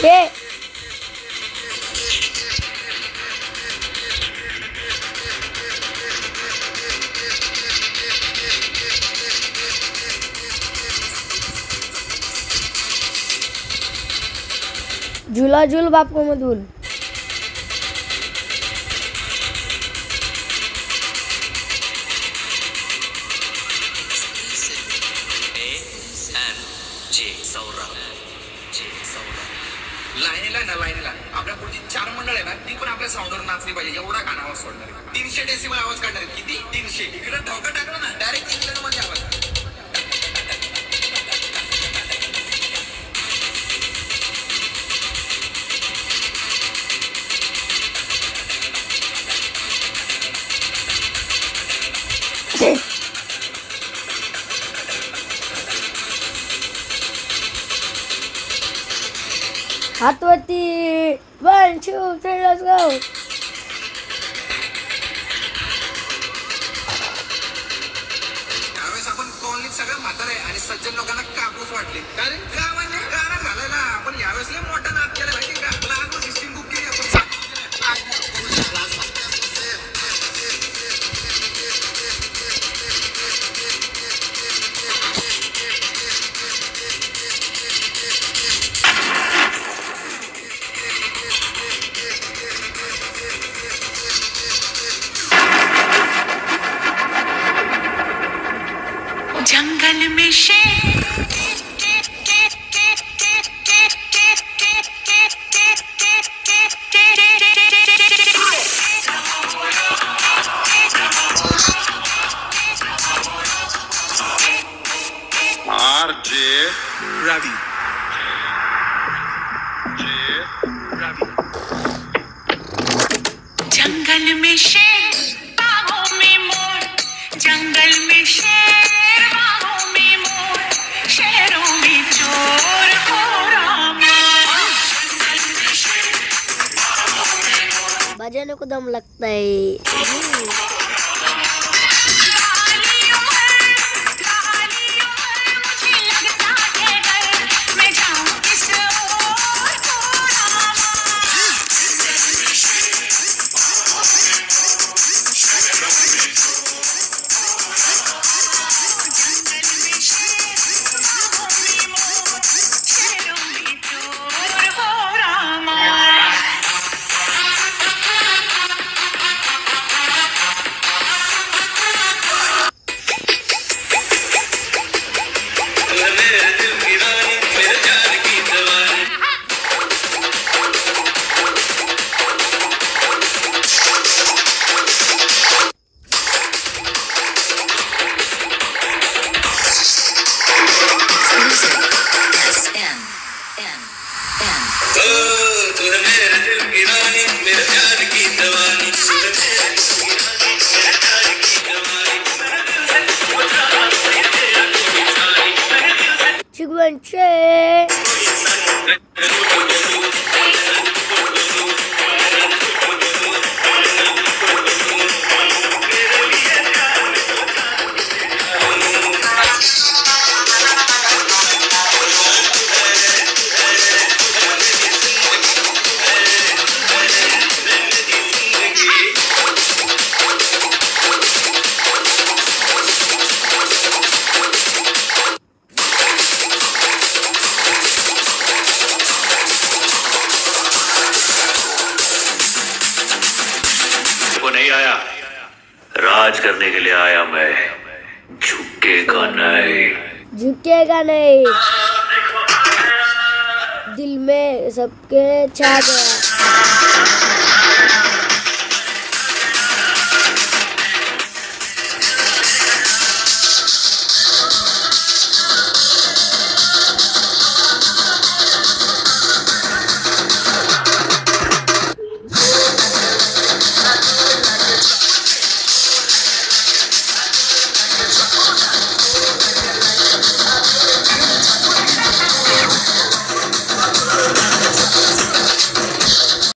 ये झूला झूल बाप को मधुल लाईनीला आपल्या पुढची 4 मंडळ आहे ना ती पण आपल्या साऊंडवर नाचली पाहिजे एवढा गाणं आवाज सोडणार 300 डेसिबल आवाज काढणार किती 300 इकडे धोका टाकला ना डायरेक्ट इंग्लंड मध्ये आवाज हातवरती 1 2 3 लेट्स गो त्यावेळेस आपण कॉलनीत सगळं म्हातारे आणि सज्जन लोकांना कापूस वाटले कारण का म्हणजे गाणं झालं ना आपण यावेळेस लय मोठा नाद केला माहिती का लागू सिस्टीम बुक केली आपण जंगल में शेर आरजे रवि जंगल में शेर बागों में मोर जंगल में शेर बागों में मोर शहरों में चोर हो रामा बजाने को दम लगता है नहीं आया, राज करने के लिए आया मैं, झुकेगा नहीं, झुकेगा नहीं, दिल में सबके छा गया।